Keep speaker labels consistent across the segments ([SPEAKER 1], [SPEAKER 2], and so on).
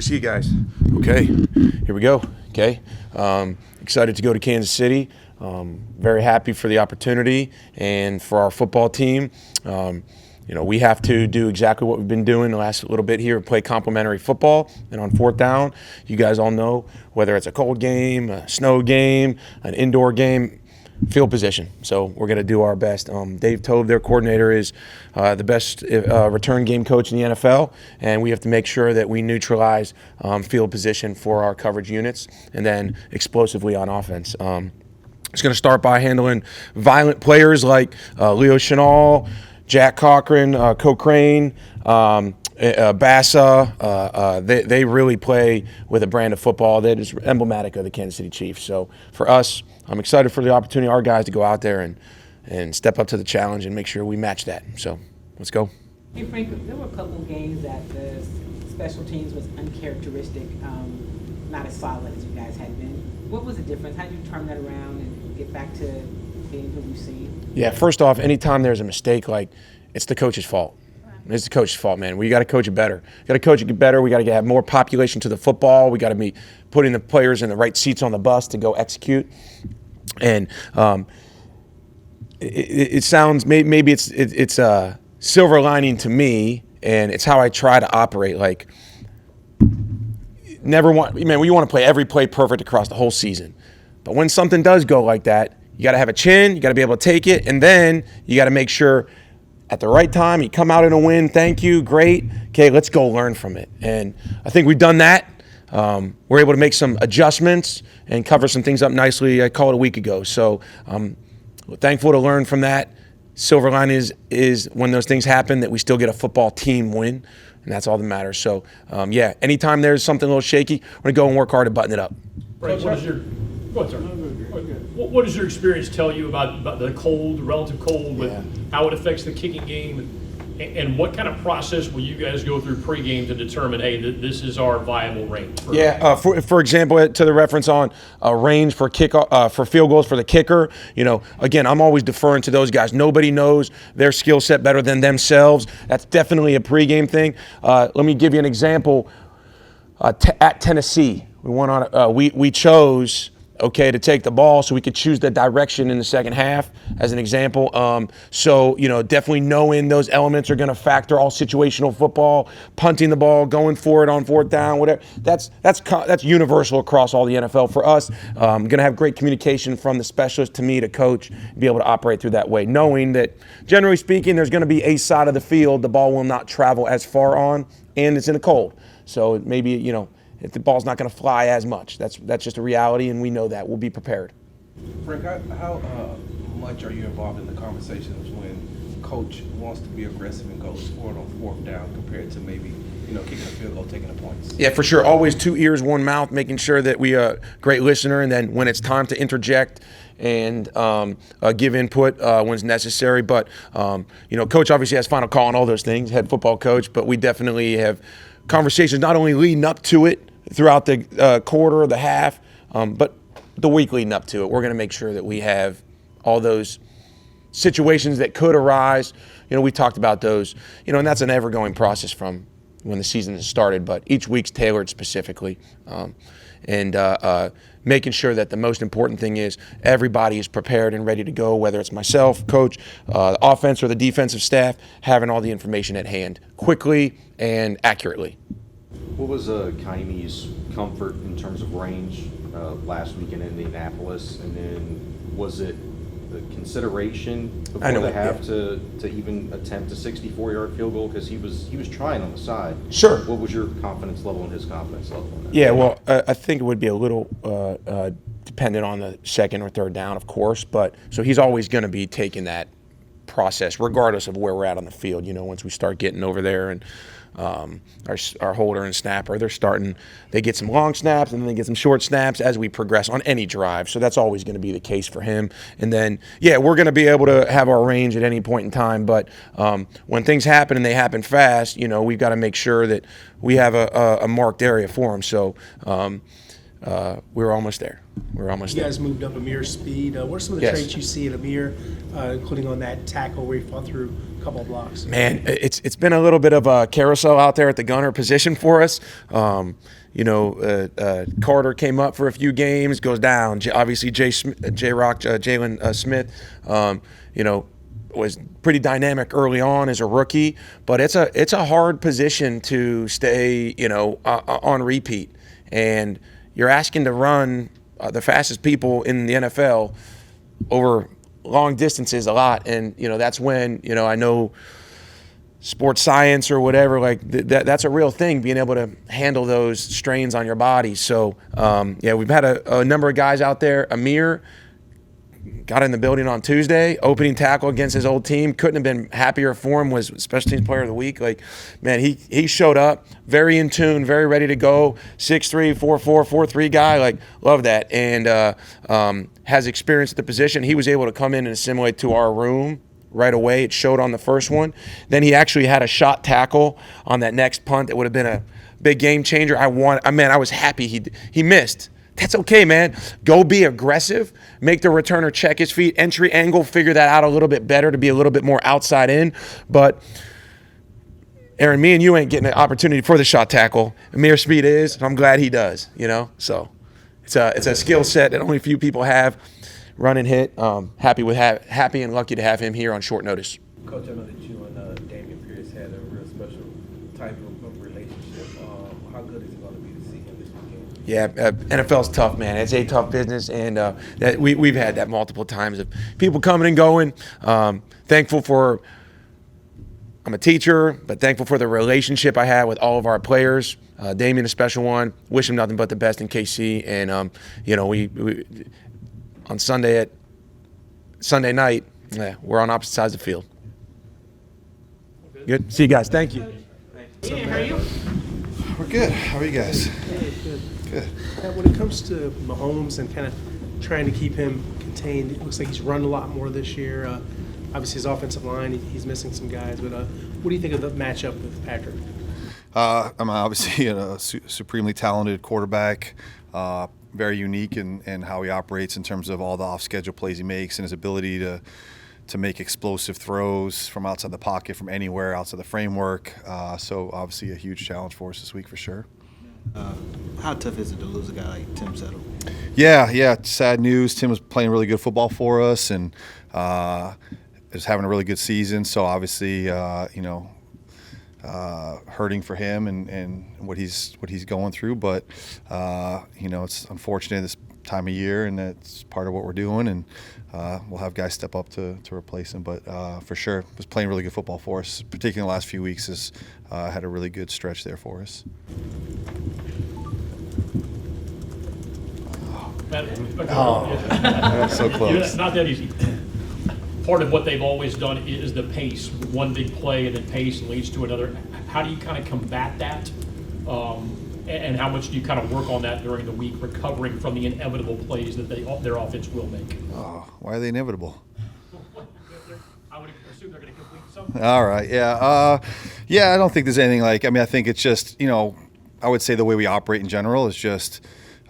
[SPEAKER 1] to see you guys.
[SPEAKER 2] Okay, here we go. Okay, excited to go to Kansas City. Very happy for the opportunity and for our football team. We have to do exactly what we've been doing the last little bit here, play complementary football. And on fourth down, you guys all know whether it's a cold game, a snow game, an indoor game, field position. So we're going to do our best. Dave Tove, their coordinator, is the best return game coach in the NFL, and we have to make sure that we neutralize field position for our coverage units and then explosively on offense. It's going to start by handling violent players like Leo Chenal, Jack Cochran, Cochrane, Bassa. They really play with a brand of football that is emblematic of the Kansas City Chiefs. So for us, I'm excited for the opportunity, our guys, to go out there and step up to the challenge and make sure we match that. So let's go.
[SPEAKER 3] Hey, Frank, there were a couple of games that the special teams was uncharacteristic, not as solid as you guys had been. What was the difference? How did you turn that around and get back to being who you've seen?
[SPEAKER 2] Yeah, first off, anytime there's a mistake, it's the coach's fault. It's the coach's fault, man. We got to coach it better. We got to coach it better. We got to have more population to the football. We got to be putting the players in the right seats on the bus to go execute. And it sounds maybe it's a silver lining to me, and it's how I try to operate. We want to play every play perfect across the whole season. But when something does go like that, you got to have a chin. You got to be able to take it, and then you got to make sure at the right time you come out in a win. Thank you, great. Okay, let's go learn from it. And I think we've done that. We're able to make some adjustments and cover some things up nicely. I called it a week ago. So we're thankful to learn from that. Silver line is when those things happen that we still get a football team win, and that's all that matters. So, anytime there's something a little shaky, we're going to go and work hard to button it up.
[SPEAKER 4] Right, what does your experience tell you about the cold, the relative cold, with how it affects the kicking game? And what kind of process will you guys go through pregame to determine, hey, this is our viable range?
[SPEAKER 2] For example, to the reference on range for for field goals for the kicker, again, I'm always deferring to those guys. Nobody knows their skill set better than themselves. That's definitely a pregame thing. Let me give you an example. At Tennessee, we chose to take the ball so we could choose the direction in the second half as an example. Definitely knowing those elements are going to factor all situational football, punting the ball, going for it on fourth down, whatever. That's universal across all the NFL. For us, going to have great communication from the specialist to me to coach, be able to operate through that way, knowing that generally speaking, there's going to be a side of the field the ball will not travel as far on, and it's in the cold. So maybe, if the ball's not going to fly as much. That's just a reality, and we know that. We'll be prepared.
[SPEAKER 5] Frank, how much are you involved in the conversations when coach wants to be aggressive and goes for it on fourth down compared to maybe kicking a field goal, taking the points?
[SPEAKER 2] Yeah, for sure. Always 2 ears, 1 mouth, making sure that we are a great listener, and then when it's time to interject and give input when it's necessary. But, coach obviously has final call on all those things, head football coach, but we definitely have conversations not only leading up to it throughout the quarter or the half, but the week leading up to it. We're going to make sure that we have all those situations that could arise. We talked about those, and that's an ever-going process from when the season has started, but each week's tailored specifically. Making sure that the most important thing is everybody is prepared and ready to go, whether it's myself, coach, the offense, or the defensive staff, having all the information at hand quickly and accurately.
[SPEAKER 6] What was Kaime's comfort in terms of range last week in Indianapolis? And then was it the consideration before the half to even attempt a 64-yard field goal? Because he was trying on the side.
[SPEAKER 2] Sure.
[SPEAKER 6] What was your confidence level and his confidence level in that?
[SPEAKER 2] Yeah, well, I think it would be a little dependent on the second or third down, of course. But so he's always going to be taking that process regardless of where we're at on the field. Once we start getting over there and our holder and snapper, they get some long snaps and then they get some short snaps as we progress on any drive. So that's always going to be the case for him. And then, we're going to be able to have our range at any point in time. But when things happen and they happen fast, we've got to make sure that we have a marked area for him. So we're almost there.
[SPEAKER 7] You guys moved up Amir's speed. What are some of the traits you see in Amir, including on that tackle where he fought through
[SPEAKER 1] couple of blocks.
[SPEAKER 2] Man, it's been a little bit of a carousel out there at the gunner position for us. Carter came up for a few games, goes down. Obviously, Jalen Smith, was pretty dynamic early on as a rookie, but it's a hard position to stay, on repeat. And you're asking to run the fastest people in the NFL over long distances a lot, and that's when I know sports science or whatever, like that's a real thing, being able to handle those strains on your body. So we've had a number of guys out there. Amir got in the building on Tuesday, opening tackle against his old team. Couldn't have been happier for him. Was special teams player of the week. Like, man, he showed up very in tune, very ready to go. 6'3", 4'4", 4'3" guy. Like, love that. And has experience at the position. He was able to come in and assimilate to our room right away. It showed on the first one. Then he actually had a shot tackle on that next punt that would have been a big game changer. I was happy he missed. That's okay, man. Go be aggressive. Make the returner check his feet. Entry angle, figure that out a little bit better to be a little bit more outside in. But Aaron, me and you ain't getting an opportunity for the shot tackle. Amir Speed is, and I'm glad he does. So it's a skill set that only a few people have. Run and hit. Happy and lucky to have him here on short notice.
[SPEAKER 5] Coach, I know that you and Damian Pierce had a real special type of relationship. How good is it going to be to see him this weekend?
[SPEAKER 2] Yeah, NFL's tough, man. It's a tough business, and that we've had that multiple times of people coming and going. Thankful for I'm a teacher, but thankful for the relationship I had with all of our players. Damian, a special one. Wish him nothing but the best in KC, and we on Sunday night, we're on opposite sides of the field. Good. See you guys. Thank you.
[SPEAKER 3] Ian, how are you?
[SPEAKER 7] We're good. How are you guys? Good.
[SPEAKER 1] When it comes to Mahomes and kind of trying to keep him contained, it looks like he's run a lot more this year. Obviously, his offensive line, he's missing some guys. But what do you think of the matchup with Patrick?
[SPEAKER 7] I'm obviously a supremely talented quarterback. Very unique in how he operates in terms of all the off-schedule plays he makes and his ability to make explosive throws from outside the pocket, from anywhere outside the framework. So obviously a huge challenge for us this week for sure.
[SPEAKER 8] How tough is it to lose a guy like Tim Settle?
[SPEAKER 7] Yeah. Sad news. Tim was playing really good football for us and is having a really good season. So obviously, hurting for him and what he's going through, but it's unfortunate this time of year, and that's part of what we're doing, and we'll have guys step up to replace him. But for sure, was playing really good football for us, particularly in the last few weeks. Has had a really good stretch there for us. So close.
[SPEAKER 4] It's not that easy. Part of what they've always done is the pace. One big play and then pace leads to another. How do you kind of combat that? And how much do you kind of work on that during the week, recovering from the inevitable plays that their offense will make?
[SPEAKER 7] Why are they inevitable?
[SPEAKER 4] I would assume they're going to complete something.
[SPEAKER 7] All right, yeah. I don't think there's anything I think it's just, I would say the way we operate in general is just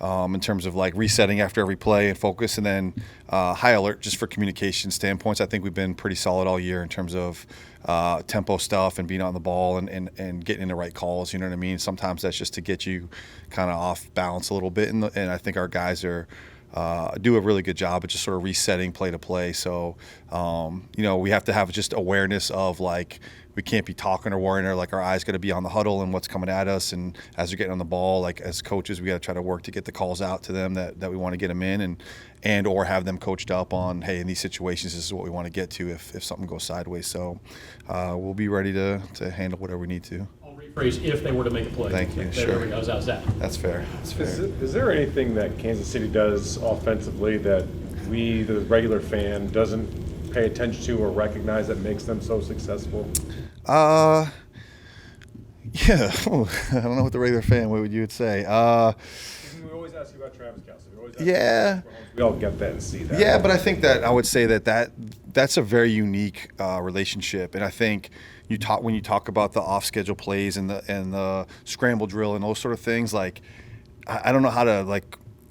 [SPEAKER 7] in terms of resetting after every play and focus, and then high alert just for communication standpoints. I think we've been pretty solid all year in terms of tempo stuff and being on the ball and getting in the right calls. You know what I mean? Sometimes that's just to get you kind of off balance a little bit, and I think our guys do a really good job of just sort of resetting play to play. So we have to have just awareness of we can't be talking or worrying, or our eyes got to be on the huddle and what's coming at us. And as they're getting on the ball, as coaches, we got to try to work to get the calls out to them that we want to get them in, and or have them coached up on, hey, in these situations, this is what we want to get to if something goes sideways. So we'll be ready to handle whatever we need to.
[SPEAKER 4] I'll rephrase, if they were to make a play.
[SPEAKER 7] Thank you.
[SPEAKER 4] There
[SPEAKER 7] Sure.
[SPEAKER 4] we go. How's that?
[SPEAKER 7] That's fair.
[SPEAKER 9] Is there anything that Kansas City does offensively that we, the regular fan, doesn't pay attention to or recognize that makes them so successful?
[SPEAKER 7] Yeah. I don't know what the regular fan would say.
[SPEAKER 9] We always ask you about Travis Kelce. We always ask
[SPEAKER 7] Yeah.
[SPEAKER 9] we all get that and see that.
[SPEAKER 7] Yeah, but I think that I would say that's a very unique relationship, and I think when you talk about the off-schedule plays and the scramble drill and those sort of things, I don't know how to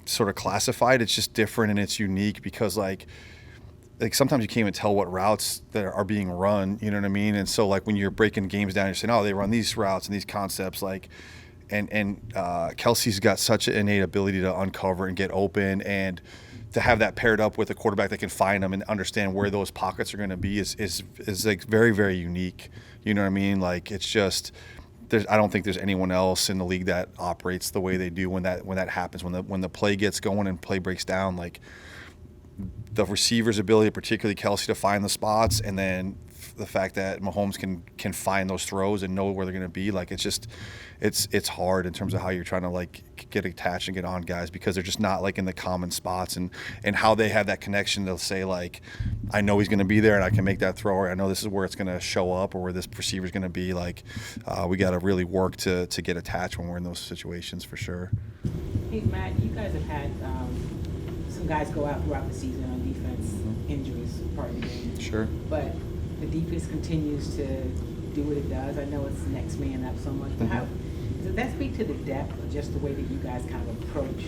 [SPEAKER 7] sort of classify it. It's just different and it's unique because like sometimes you can't even tell what routes that are being run, you know what I mean? And so like when you're breaking games down, you're saying, oh, they run these routes and these concepts, like, and Kelsey's got such an innate ability to uncover and get open, and to have that paired up with a quarterback that can find them and understand where those pockets are going to be is like very, very unique. You know what I mean? Like it's just, I don't think there's anyone else in the league that operates the way they do when that happens, when the play gets going and play breaks down, like the receiver's ability, particularly Kelsey, to find the spots, and then the fact that Mahomes can find those throws and know where they're going to be. Like it's just, it's hard in terms of how you're trying to like get attached and get on guys, because they're just not like in the common spots, and how they have that connection to say like, I know he's going to be there and I can make that throw, or I know this is where it's going to show up, or where this receiver's going to be. Like we got to really work to get attached when we're in those situations for sure.
[SPEAKER 3] Hey, Matt, you guys have had some guys go out throughout the season on defense, injuries, part of the game.
[SPEAKER 7] Sure.
[SPEAKER 3] But the defense continues to do what it does. I know it's next man up so much, but how does that speak to the depth or just the way that you guys kind of approach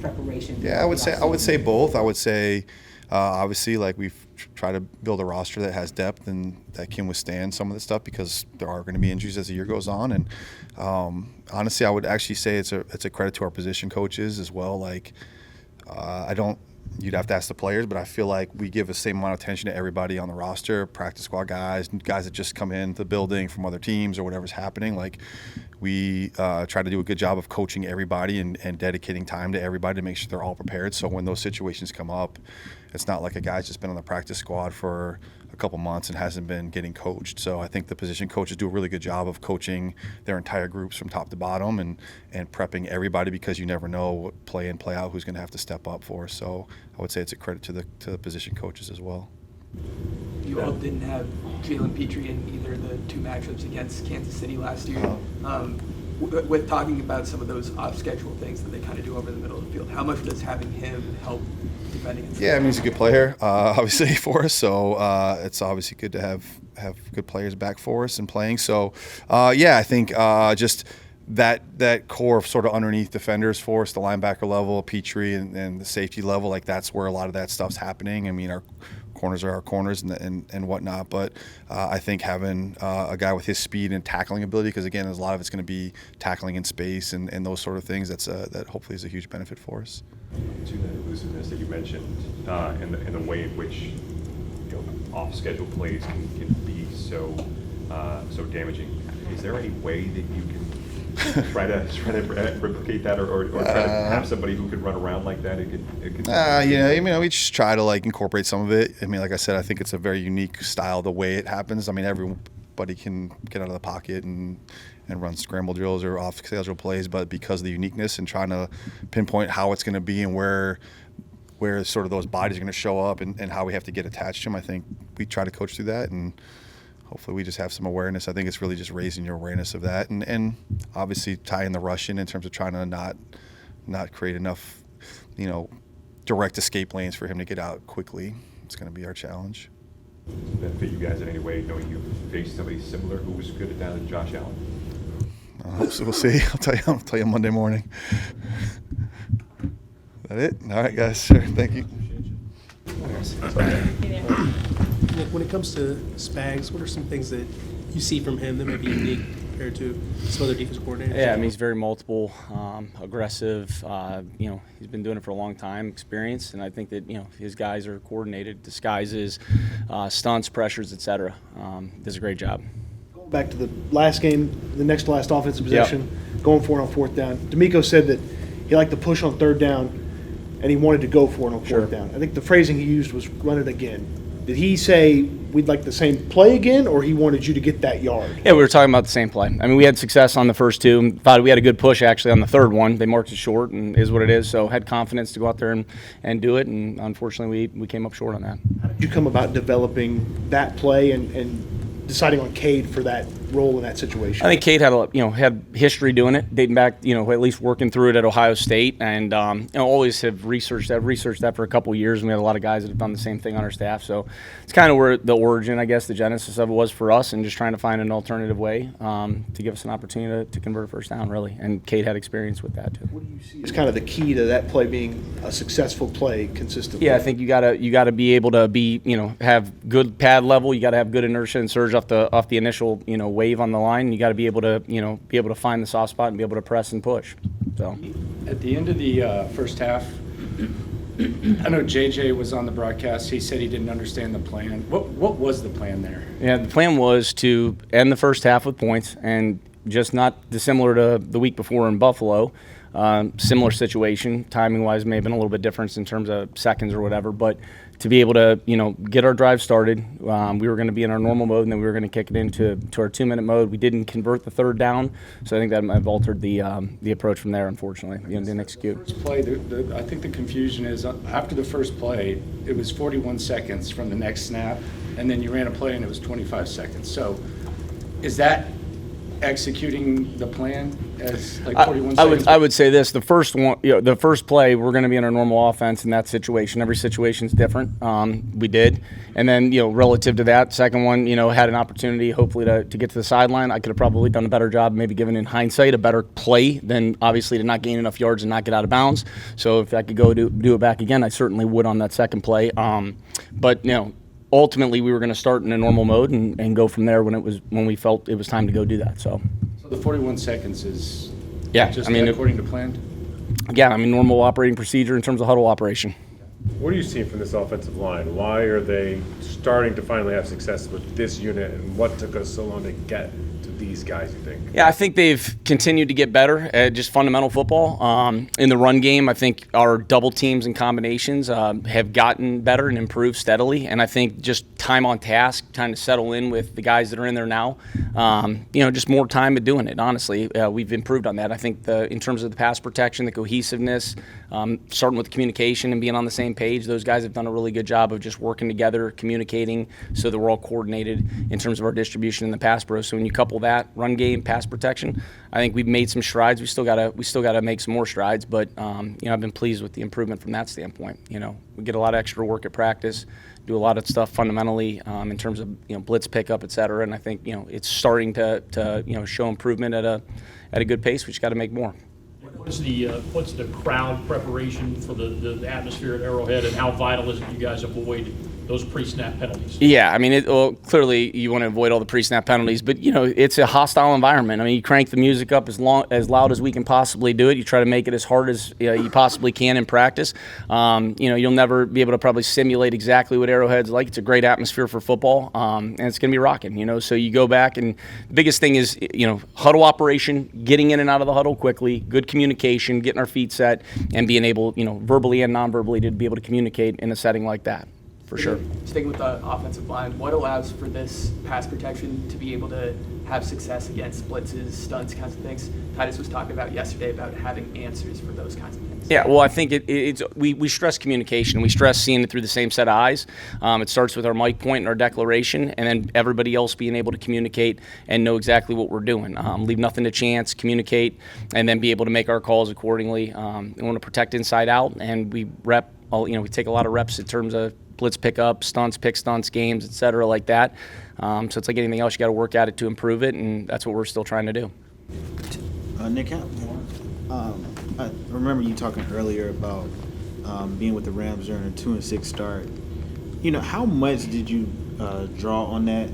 [SPEAKER 3] preparation?
[SPEAKER 7] Yeah, I would say both. I would say obviously like we've tried to build a roster that has depth and that can withstand some of the stuff, because there are going to be injuries as the year goes on. And honestly, I would actually say it's a credit to our position coaches as well. Like you'd have to ask the players, but I feel like we give the same amount of attention to everybody on the roster, practice squad guys that just come into the building from other teams or whatever's happening. Like we try to do a good job of coaching everybody and dedicating time to everybody to make sure they're all prepared. So when those situations come up, it's not like a guy's just been on the practice squad for a couple months and hasn't been getting coached. So I think the position coaches do a really good job of coaching their entire groups from top to bottom and prepping everybody, because you never know what play in, play out who's going to have to step up for. So I would say it's a credit to the position coaches as well.
[SPEAKER 10] You all didn't have Jalen Petrie in either of the two matchups against Kansas City last year. With talking about some of those off-schedule things that they kind of do over the middle of the field, how much does having him help defending against?
[SPEAKER 7] Yeah, I mean, he's a good player, obviously, for us. So it's obviously good to have good players back for us and playing. So, yeah, I think just that core of sort of underneath defenders for us, the linebacker level, Petrie, and the safety level, like that's where a lot of that stuff's happening. I mean, our corners are our corners and whatnot, but I think having a guy with his speed and tackling ability, because again, there's a lot of it's going to be tackling in space and those sort of things. That hopefully is a huge benefit for us.
[SPEAKER 9] To the elusiveness that you mentioned, in the way in which off-schedule plays can be so damaging. Is there any way that you can try to replicate that, or try to have somebody who could run around like that?
[SPEAKER 7] Yeah, I mean, we just try to like incorporate some of it. I mean, like I said, I think it's a very unique style the way it happens. I mean, everybody can get out of the pocket and run scramble drills or off-schedule plays, but because of the uniqueness and trying to pinpoint how it's going to be and where sort of those bodies are going to show up and how we have to get attached to them, I think we try to coach through that, and hopefully we just have some awareness. I think it's really just raising your awareness of that, and obviously tying the rush in terms of trying to not create enough, direct escape lanes for him to get out quickly. It's going to be our challenge.
[SPEAKER 9] Does it benefit you guys in any way, knowing you faced somebody similar who was good at that as Josh Allen?
[SPEAKER 7] So we'll see. I'll tell you Monday morning. Is that it? All right, guys. Sure. Thank you.
[SPEAKER 1] Nick, when it comes to Spags, what are some things that you see from him that may be unique compared to some other defensive coordinators?
[SPEAKER 11] Yeah, I mean, he's very multiple, aggressive. He's been doing it for a long time, experience, and I think that his guys are coordinated, disguises, stunts, pressures, etc. Does a great job.
[SPEAKER 12] Going back to the last game, the next to last offensive possession, going for it on fourth down. D'Amico said that he liked to push on third down, and he wanted to go for it on fourth down. I think the phrasing he used was "run it again." Did he say we'd like the same play again, or he wanted you to get that yard?
[SPEAKER 11] Yeah, we were talking about the same play. I mean, we had success on the first two. Thought we had a good push, actually, on the third one. They marked it short, and is what it is. So had confidence to go out there and do it, and unfortunately we came up short on that.
[SPEAKER 12] How did you come about developing that play and deciding on Cade for that role in that situation?
[SPEAKER 11] I think Kate had history doing it, dating back, at least working through it at Ohio State, and always have researched that for a couple of years. And we had a lot of guys that have done the same thing on our staff, so it's kind of where the origin, I guess, the genesis of it was for us, and just trying to find an alternative way to give us an opportunity to convert a first down, really. And Kate had experience with that too.
[SPEAKER 12] What do you see as kind of the key to that play being a successful play consistently?
[SPEAKER 11] Yeah, I think you gotta be able to have good pad level. You gotta have good inertia and surge off the initial wave on the line. You gotta be able to find the soft spot and be able to press and push. So
[SPEAKER 13] at the end of the first half, I know JJ was on the broadcast. He said he didn't understand the plan. What was the plan there?
[SPEAKER 11] yeah, the plan was to end the first half with points, and just not dissimilar to the week before in Buffalo. Similar situation, timing-wise, may have been a little bit different in terms of seconds or whatever, but to be able to, get our drive started, we were going to be in our normal mode, and then we were going to kick it into our 2-minute mode. We didn't convert the third down, so I think that might have altered the approach from there, unfortunately. Didn't execute.
[SPEAKER 13] First play, I think the confusion is after the first play, it was 41 seconds from the next snap, and then you ran a play and it was 25 seconds. So is that executing the plan as like 41 seconds?
[SPEAKER 11] I would say this: the first one, the first play, we're going to be in our normal offense in that situation. Every situation's different. We did, and then relative to that second one, had an opportunity hopefully to get to the sideline. I could have probably done a better job, maybe given in hindsight a better play than obviously to not gain enough yards and not get out of bounds. So if I could go do it back again, I certainly would on that second play. But ultimately, we were going to start in a normal mode and go from there when we felt it was time to go do that. So
[SPEAKER 13] the 41 seconds is
[SPEAKER 11] just
[SPEAKER 13] according to plan?
[SPEAKER 11] Yeah, normal operating procedure in terms of huddle operation.
[SPEAKER 9] What are you seeing from this offensive line? Why are they starting to finally have success with this unit, and what took us so long to get to these guys, you think?
[SPEAKER 11] Yeah, I think they've continued to get better at just fundamental football. In the run game, I think our double teams and combinations have gotten better and improved steadily. And I think just time on task, time to settle in with the guys that are in there now, just more time at doing it, honestly. We've improved on that. I think in terms of the pass protection, the cohesiveness, starting with the communication and being on the same page, those guys have done a really good job of just working together, communicating so that we're all coordinated in terms of our distribution in the pass pro. So when you couple that, run game, pass protection, I think we've made some strides. We still gotta make some more strides, but I've been pleased with the improvement from that standpoint. We get a lot of extra work at practice, do a lot of stuff fundamentally in terms of blitz pickup, et cetera, and I think it's starting to show improvement at a good pace. We just got to make more.
[SPEAKER 4] What's the crowd preparation for the atmosphere at Arrowhead, and how vital is it you guys avoid those pre-snap penalties?
[SPEAKER 11] Yeah, clearly you want to avoid all the pre-snap penalties, but it's a hostile environment. You crank the music up as loud as we can possibly do it. You try to make it as hard as you possibly can in practice. You'll never be able to probably simulate exactly what Arrowhead's like. It's a great atmosphere for football, and it's going to be rocking. So you go back, and the biggest thing is huddle operation, getting in and out of the huddle quickly, good communication, getting our feet set, and being able, verbally and non-verbally, to be able to communicate in a setting like that. For sure.
[SPEAKER 10] Sticking with the offensive line, what allows for this pass protection to be able to have success against blitzes, stunts, kinds of things? Titus was talking about yesterday about having answers for those kinds of things.
[SPEAKER 11] Yeah, well, I think we stress communication. We stress seeing it through the same set of eyes. It starts with our mic point and our declaration, and then everybody else being able to communicate and know exactly what we're doing. Leave nothing to chance, communicate, and then be able to make our calls accordingly. We want to protect inside out, and we we take a lot of reps in terms of blitz pickup, stunts, pick stunts, games, et cetera, like that. So it's like anything else, you got to work at it to improve it, and that's what we're still trying to do.
[SPEAKER 8] Nick, I remember you talking earlier about being with the Rams during a 2-6 start. How much did you draw on that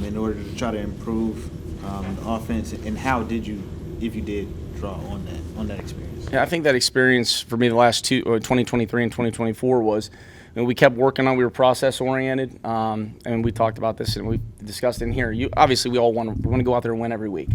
[SPEAKER 8] in order to try to improve the offense, and how did you, if you did, draw on that experience?
[SPEAKER 11] Yeah, I think that experience for me the last 2023 and 2024 was, we kept working on. We were process oriented, and we talked about this and we discussed it in here. Obviously, we all want to go out there and win every week.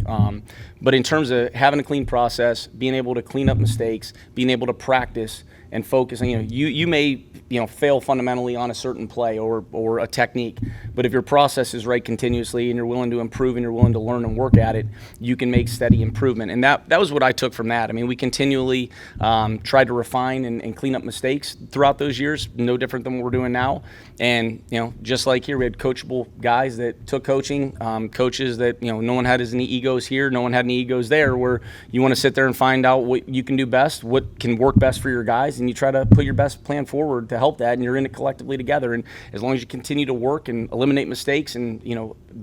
[SPEAKER 11] But in terms of having a clean process, being able to clean up mistakes, being able to practice and focus, you may fail fundamentally on a certain play or a technique, but if your process is right continuously and you're willing to improve and you're willing to learn and work at it, you can make steady improvement. And that was what I took from that. We continually tried to refine and clean up mistakes throughout those years, no different different than what we're doing now. And, just like here, we had coachable guys that took coaching, coaches that, no one had any egos here, no one had any egos there, where you want to sit there and find out what you can do best, what can work best for your guys, and you try to put your best plan forward to help that, and you're in it collectively together. And as long as you continue to work and eliminate mistakes and,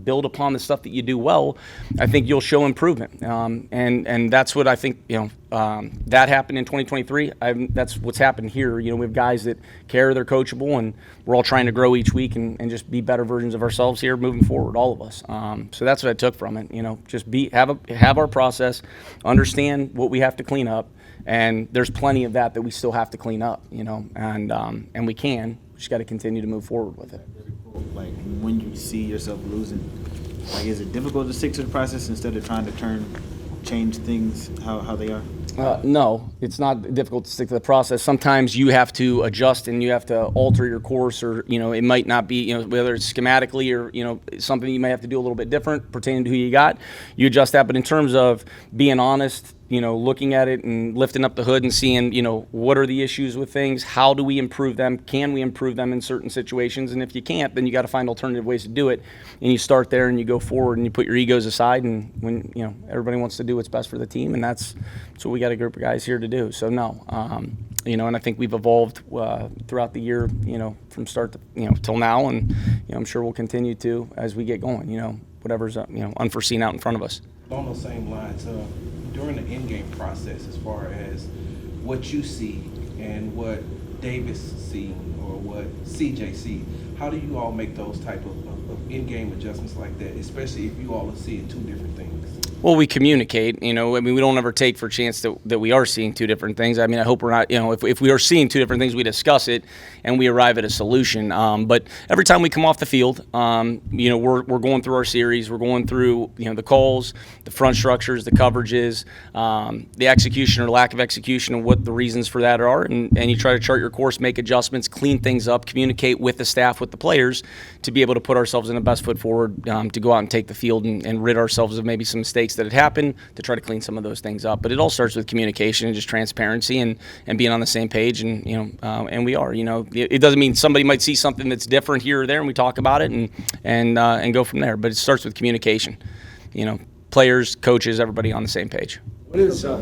[SPEAKER 11] build upon the stuff that you do well, I think you'll show improvement. And that's what I think, that happened in 2023. That's what's happened here. We have guys that care, they're coachable, and we're all trying to grow each week and just be better versions of ourselves here moving forward, all of us. So that's what I took from it. Just have our process, understand what we have to clean up, and there's plenty of that we still have to clean up, and we can. We just got to continue to move forward with it.
[SPEAKER 8] Like, when you see yourself losing, like, is it difficult to stick to the process instead of trying to change things how they are?
[SPEAKER 11] No, it's not difficult to stick to the process. Sometimes you have to adjust and you have to alter your course, or it might not be, whether it's schematically or something you may have to do a little bit different pertaining to who you got. You adjust that, but in terms of being honest, looking at it and lifting up the hood and seeing, what are the issues with things? How do we improve them? Can we improve them in certain situations? And if you can't, then you got to find alternative ways to do it. And you start there and you go forward and you put your egos aside. And when, everybody wants to do what's best for the team, and that's what we got a group of guys here to do. So no, and I think we've evolved throughout the year, from start to, till now. And, I'm sure we'll continue to as we get going, whatever's, unforeseen out in front of us.
[SPEAKER 5] Along those same lines, during the in-game process, as far as what you see and what Davis see or what CJ see, how do you all make those type of in-game adjustments like that, especially if you all are seeing two different things?
[SPEAKER 11] Well, we communicate, we don't ever take for chance that we are seeing two different things. I hope we're not, if we are seeing two different things, we discuss it and we arrive at a solution. But every time we come off the field, we're going through our series, we're going through, the calls, the front structures, the coverages, the execution or lack of execution, and what the reasons for that are. And you try to chart your course, make adjustments, clean things up, communicate with the staff, with the players, to be able to put ourselves in the best foot forward, to go out and take the field and rid ourselves of maybe some mistakes that had happened, to try to clean some of those things up. But it all starts with communication and just transparency and being on the same page. And and we are. It doesn't mean somebody might see something that's different here or there, and we talk about it and go from there. But it starts with communication. Players, coaches, everybody on the same page.
[SPEAKER 14] What is there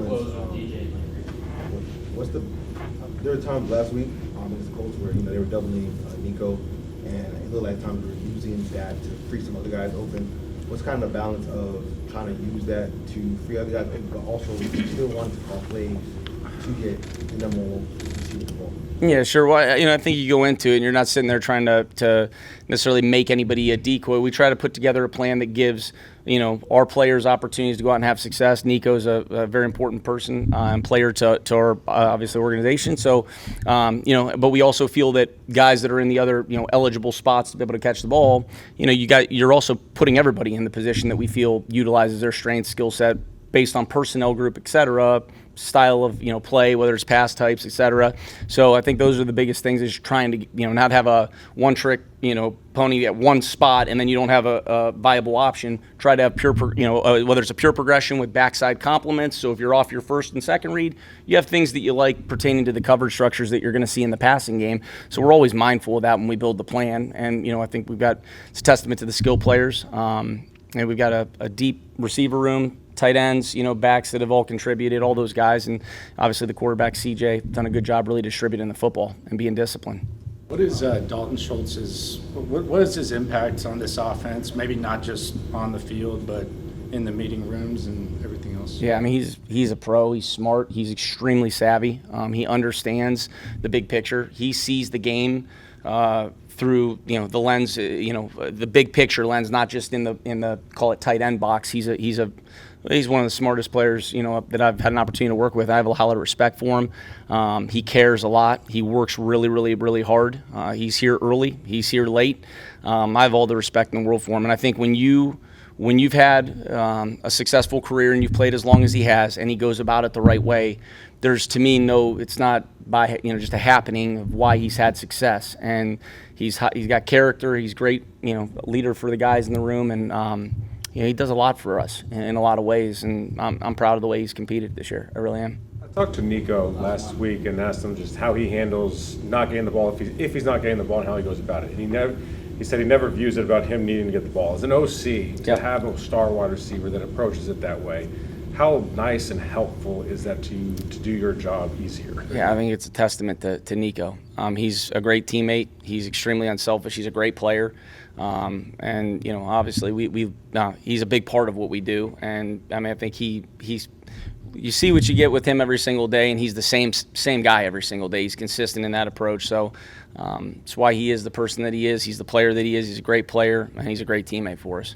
[SPEAKER 14] were times last week against the Colts where they were doubling Nico, and it looked like times we were using that to free some other guys open. What's kind of the balance of trying to use that to free other guys open, but also still wanting to call plays to get the number one receiver the ball?
[SPEAKER 11] Yeah, sure. Well, I think you go into it and you're not sitting there trying to necessarily make anybody a decoy. We try to put together a plan that gives, our players opportunities to go out and have success. Nico's a very important person and player to our, obviously, organization. So, but we also feel that guys that are in the other, eligible spots to be able to catch the ball, you're also putting everybody in the position that we feel utilizes their strengths, skill set, based on personnel group, et cetera, style of play, whether it's pass types, et cetera. So I think those are the biggest things, is trying to not have a one trick pony at one spot and then you don't have a viable option. Try to have pure whether it's a pure progression with backside complements. So if you're off your first and second read, you have things that you like pertaining to the coverage structures that you're going to see in the passing game. So we're always mindful of that when we build the plan. And I think it's a testament to the skill players. And we've got a deep receiver room, tight ends, backs that have all contributed, all those guys, and obviously the quarterback, CJ, done a good job really distributing the football and being disciplined.
[SPEAKER 13] What is Dalton Schultz's, what is his impact on this offense? Maybe not just on the field, but in the meeting rooms and everything else?
[SPEAKER 11] Yeah, he's a pro. He's smart. He's extremely savvy. He understands the big picture. He sees the game through the lens, the big picture lens, not just in the call it tight end box. He's one of the smartest players that I've had an opportunity to work with. I have a lot of respect for him. He cares a lot. He works really, really, really hard. He's here early. He's here late. I have all the respect in the world for him. And I think when you've had a successful career and you've played as long as he has, and he goes about it the right way, there's, to me, it's not by just a happening of why he's had success. And he's got character. He's great, leader for the guys in the room, and he does a lot for us in a lot of ways. And I'm proud of the way he's competed this year. I really am.
[SPEAKER 5] I
[SPEAKER 15] Talked to Nico last week and asked him just how he handles not getting the ball if he's not getting the ball and how he goes about it. And he said he never views it about him needing to get the ball. As an OC, to have a star wide receiver that approaches it that way, how nice and helpful is that to you to do your job easier?
[SPEAKER 11] Yeah, I think it's a testament to Nico. He's a great teammate. He's extremely unselfish. He's a great player. And, you know, obviously he's a big part of what we do. And, I mean, I think he's you see what you get with him every single day, and he's the same guy every single day. He's consistent in that approach. So it's why he is the person that he is. He's the player that he is. He's a great player, and he's a great teammate for us.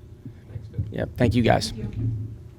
[SPEAKER 11] Thanks, yeah, thank you guys.
[SPEAKER 3] Thank you.